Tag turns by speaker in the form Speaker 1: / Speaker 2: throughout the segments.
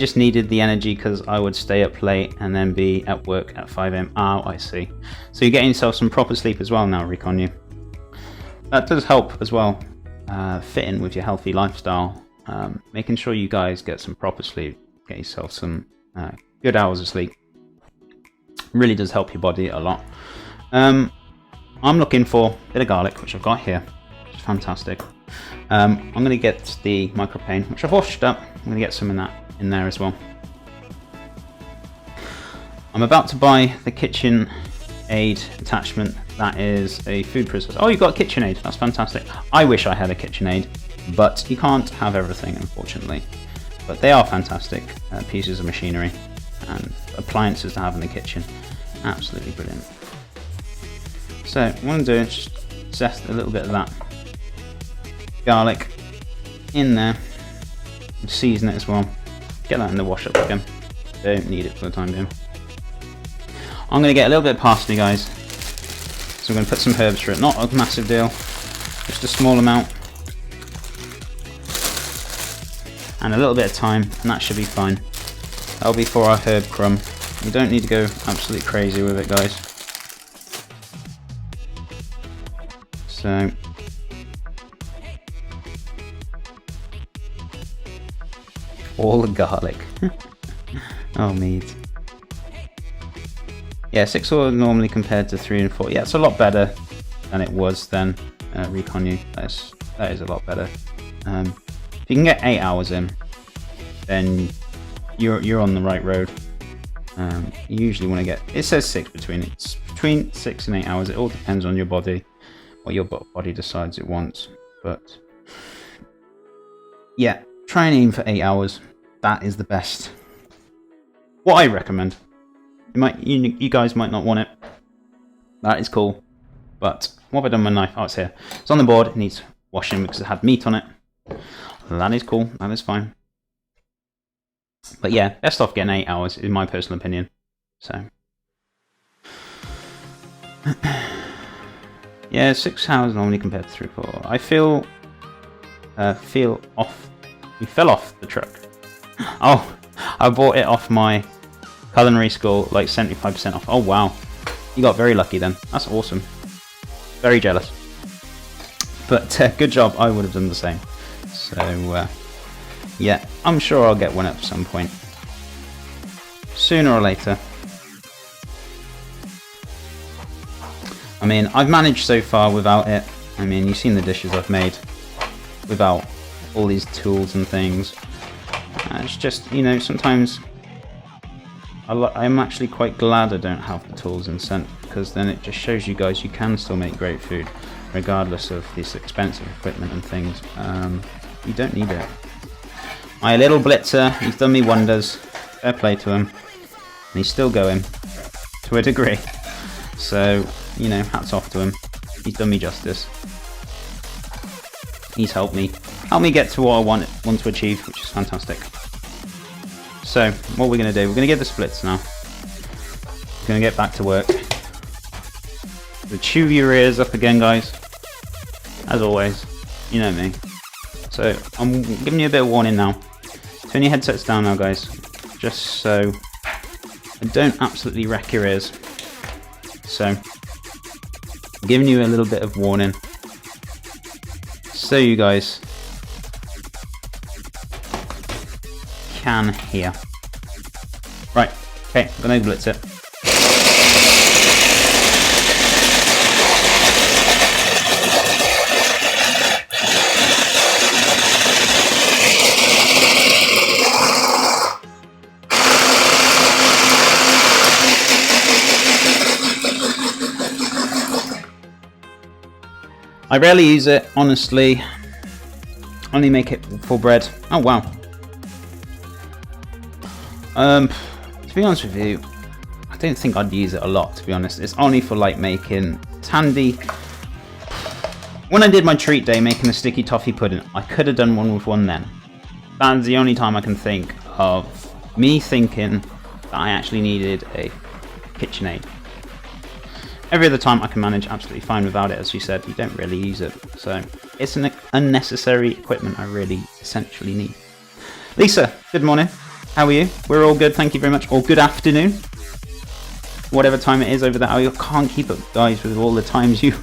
Speaker 1: just needed the energy because I would stay up late and then be at work at 5 AM. Oh, I see. So you're getting yourself some proper sleep as well now, Recon you. That does help as well, fit in with your healthy lifestyle. Making sure you guys get some proper sleep, get yourself some good hours of sleep. Really does help your body a lot. I'm looking for a bit of garlic, which I've got here, which is fantastic. I'm going to get the micropane, which I've washed up. I'm going to get some of that in there as well. I'm about to buy the KitchenAid attachment. That is a food processor. Oh, you've got a KitchenAid. That's fantastic. I wish I had a KitchenAid, but you can't have everything, unfortunately. But they are fantastic pieces of machinery and appliances to have in the kitchen. Absolutely brilliant. So what I'm going to do is just zest a little bit of that garlic in there and season it as well. Get that in the wash up again. Don't need it for the time being. I'm going to get a little bit of parsley, guys. So we're going to put some herbs through it. Not a massive deal, just a small amount. And a little bit of thyme, and that should be fine. That'll be for our herb crumb. You don't need to go absolutely crazy with it, guys. So all the garlic. Oh, meat. Yeah, 6 oil normally compared to 3 and 4. Yeah, it's a lot better than it was then. Recon you. That is a lot better. If you can get 8 hours in, then you're on the right road. You usually want to get. It says 6 it's between 6 and 8 hours. It all depends on your body, what your body decides it wants. But yeah, try and aim for 8 hours. That is the best. What I recommend. You guys might not want it. That is cool. But what have I done with my knife? Oh, it's here. It's on the board. It needs washing because it had meat on it. That is cool. That is fine. But yeah, best off getting 8 hours, in my personal opinion. So yeah, 6 hours normally compared to 3 or 4. I feel off. We fell off the truck. Oh, I bought it off my culinary school, like 75% off. Oh wow, you got very lucky then. That's awesome. Very jealous. But good job. I would have done the same. So yeah, I'm sure I'll get one at some point, sooner or later. I mean, I've managed so far without it. I mean, you've seen the dishes I've made without all these tools and things. It's just, you know, sometimes I'm actually quite glad I don't have the tools in Scent, because then it just shows you guys you can still make great food regardless of this expensive equipment and things. You don't need it. My little blitzer, he's done me wonders. Fair play to him. And he's still going to a degree. So, you know, hats off to him. He's done me justice. He's helped me get to what I want to achieve, which is fantastic. So, what we're going to do, we're going to get the splits now. We're going to get back to work. So chew your ears up again, guys. As always, you know me. So, I'm giving you a bit of warning now. Turn your headsets down now, guys. Just so I don't absolutely wreck your ears. So, I'm giving you a little bit of warning. So you guys can hear. Right, okay, I'm gonna blitz it. I rarely use it, honestly. Only make it for bread. Oh wow. To be honest with you, I don't think I'd use it a lot, to be honest. It's only for like making. It's handy. When I did my treat day making the sticky toffee pudding, I could have done one with one then. That's the only time I can think of me thinking that I actually needed a KitchenAid. Every other time I can manage absolutely fine without it. As you said, you don't really use it. So it's an unnecessary equipment I really essentially need. Lisa, good morning. How are you? We're all good, thank you very much. Or good afternoon. Whatever time it is over there. I can't keep up, guys, with all the times you're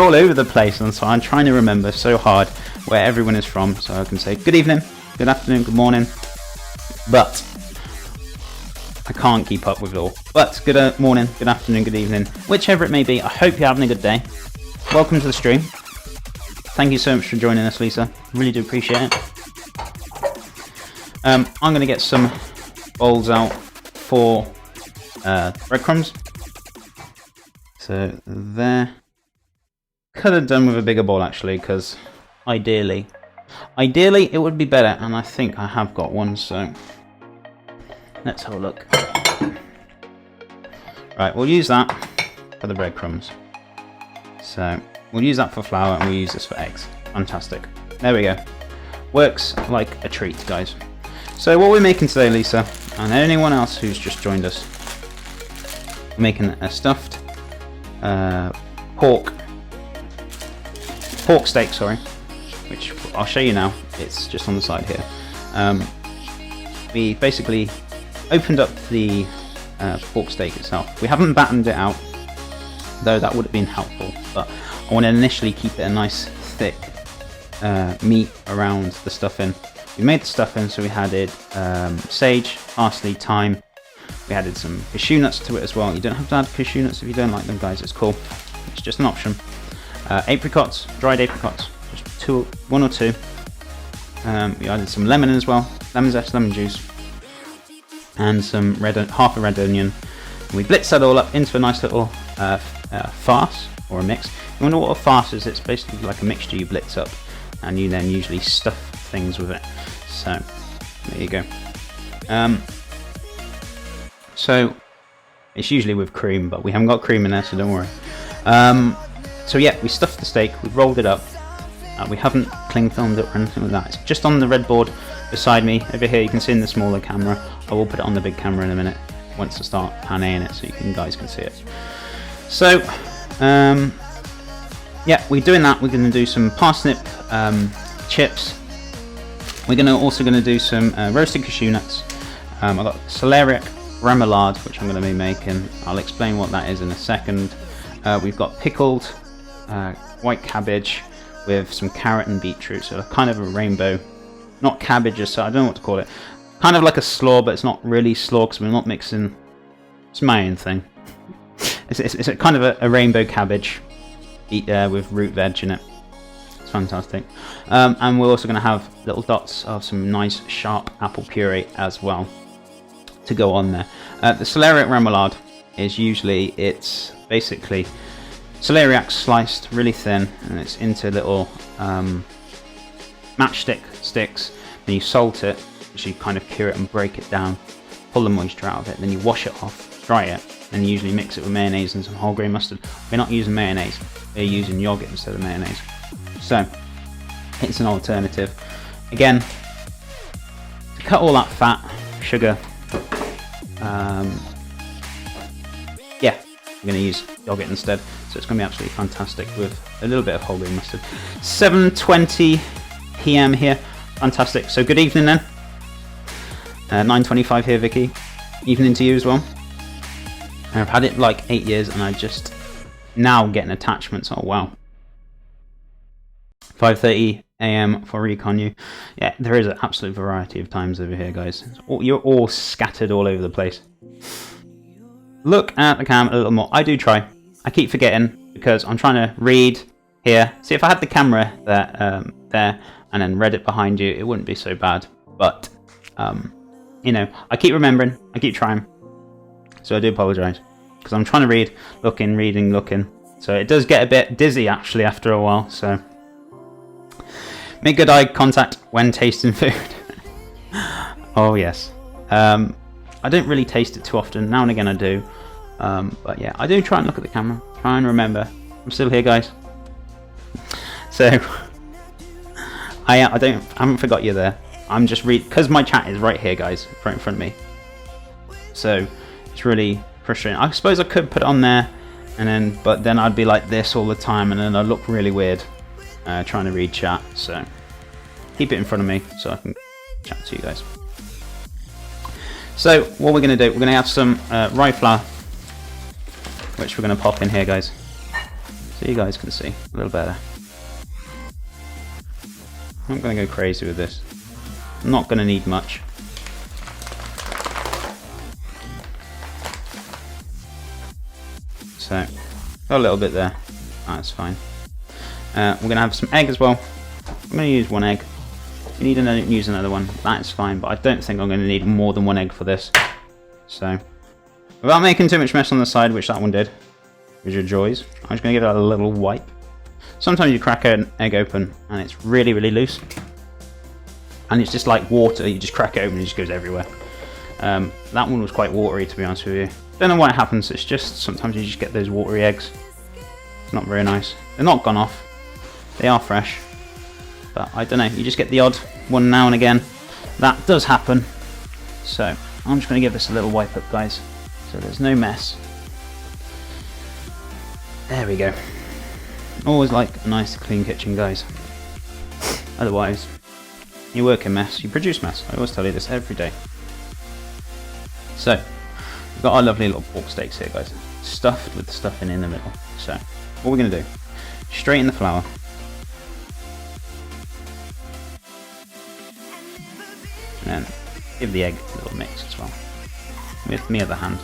Speaker 1: all over the place, and so I'm trying to remember so hard where everyone is from, so I can say good evening, good afternoon, good morning. But I can't keep up with it all. But good morning, good afternoon, good evening, whichever it may be. I hope you're having a good day. Welcome to the stream. Thank you so much for joining us, Lisa. Really do appreciate it. I'm going to get some bowls out for breadcrumbs. So there. Could have done with a bigger bowl actually, because ideally it would be better, and I think I have got one, so let's have a look. Right, we'll use that for the breadcrumbs. So we'll use that for flour, and we'll use this for eggs. Fantastic. There we go. Works like a treat, guys. So what we're making today, Lisa, and anyone else who's just joined us, we're making a stuffed pork steak, sorry, which I'll show you now. It's just on the side here. We basically opened up the pork steak itself. We haven't battened it out, though that would have been helpful, but I want to initially keep it a nice thick meat around the stuffing. We made the stuffing, so we added sage, parsley, thyme. We added some cashew nuts to it as well. You don't have to add cashew nuts if you don't like them, guys. It's cool. It's just an option. Apricots, dried apricots, just one or two. We added some lemon as well, lemon zest, lemon juice, and some half a red onion. And we blitzed that all up into a nice little farce, or a mix. You wonder what a farce is? It's basically like a mixture you blitz up, and you then usually stuff things with it. So there you go. So it's usually with cream, but we haven't got cream in there, so don't worry. So yeah, we stuffed the steak, we rolled it up. We haven't cling filmed it or anything like that. It's just on the red board beside me. Over here you can see in the smaller camera. I will put it on the big camera in a minute once I start panning it, so you guys can see it. So yeah, we're doing that. We're going to do some parsnip chips. We're also going to do some roasted cashew nuts. I've got celeriac remoulade, which I'm going to be making. I'll explain what that is in a second. We've got pickled white cabbage with some carrot and beetroot, so kind of a rainbow, not cabbage, so I don't know what to call it. Kind of like a slaw, but it's not really slaw because we're not mixing. It's my own thing. It's a kind of a rainbow cabbage with root veg in it. It's fantastic. And we're also going to have little dots of some nice sharp apple puree as well to go on there. The celeriac remoulade is usually, it's basically celeriac sliced really thin, and it's into little matchstick sticks. Then you salt it, so you kind of cure it and break it down, pull the moisture out of it, then you wash it off, dry it, and you usually mix it with mayonnaise and some whole grain mustard. We're not using mayonnaise, we're using yogurt instead of mayonnaise. So it's an alternative. Again, to cut all that fat, sugar, yeah, we're going to use yogurt instead, so it's going to be absolutely fantastic with a little bit of whole grain mustard. 7:20 PM here, fantastic. So good evening then. 9:25 here, Vicky. Evening to you as well. I've had it like 8 years, and I just now getting attachments. Oh wow. 5:30 AM for Recon U. Yeah, there is an absolute variety of times over here, guys. You're all scattered all over the place. Look at the cam a little more. I do try. I keep forgetting because I'm trying to read here. See, if I had the camera there and then read it behind you, it wouldn't be so bad. But you know, I keep remembering. I keep trying. So I do apologise because I'm trying to read, looking, reading, looking. So it does get a bit dizzy actually after a while. So make good eye contact when tasting food. Oh yes. I don't really taste it too often. Now and again I do. But yeah, I do try and look at the camera. Try and remember. I'm still here, guys. So I haven't forgot you there. I'm just because my chat is right here, guys, right in front of me. So it's really frustrating. I suppose I could put it on there, but then I'd be like this all the time, and then I'd look really weird trying to read chat. So keep it in front of me so I can chat to you guys. So what we're going to do, we're going to have some rye flour, which we're going to pop in here, guys, so you guys can see a little better. I'm going to go crazy with this. I'm not going to need much. So, got a little bit there. That's fine. We're going to have some egg as well. I'm going to use one egg. If you need to use another one, that's fine, but I don't think I'm going to need more than one egg for this. So, without making too much mess on the side, which that one did, with your joys, I'm just going to give it a little wipe. Sometimes you crack an egg open and it's really, really loose. And it's just like water, you just crack it open and it just goes everywhere. That one was quite watery, to be honest with you. Don't know why it happens, it's just sometimes you just get those watery eggs. It's not very nice. They're not gone off, they are fresh. But I don't know, you just get the odd one now and again. That does happen. So I'm just going to give this a little wipe up, guys, so there's no mess. There we go. Always like a nice clean kitchen, guys. Otherwise, you work in mess, you produce mess. I always tell you this every day. So, we've got our lovely little pork steaks here, guys. Stuffed with the stuffing in the middle. So, what we're going to do, straighten the flour. And then give the egg a little mix as well. With my other hand.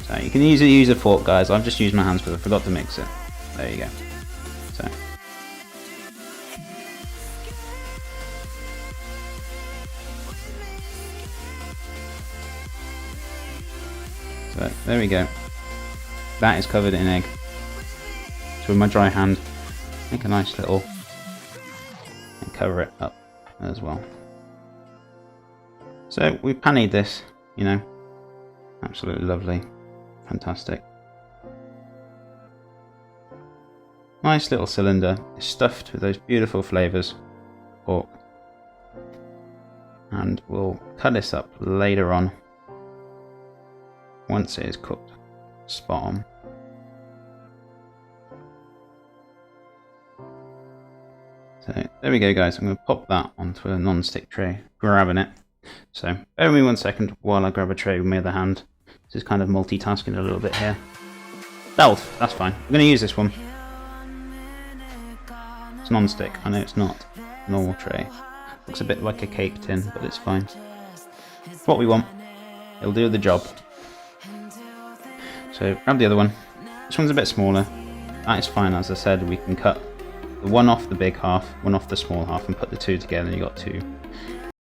Speaker 1: So you can easily use a fork, guys. I've just used my hands because I forgot to mix it. There you go. So there we go. That is covered in egg. So with my dry hand, make a nice little and cover it up as well. So we've panied this, you know, absolutely lovely. Fantastic. Nice little cylinder, it's stuffed with those beautiful flavours, pork, and we'll cut this up later on once it is cooked. Spot on. So there we go, guys. I'm going to pop that onto a non-stick tray, grabbing it. So bear with me 1 second while I grab a tray with my other hand. This is kind of multitasking a little bit here. That's fine. I'm going to use this one. It's non-stick. I know it's not a normal tray. Looks a bit like a cake tin, but it's fine. It's what we want. It'll do the job. So grab the other one. This one's a bit smaller. That is fine. As I said, we can cut the one off the big half, one off the small half, and put the two together, and you got two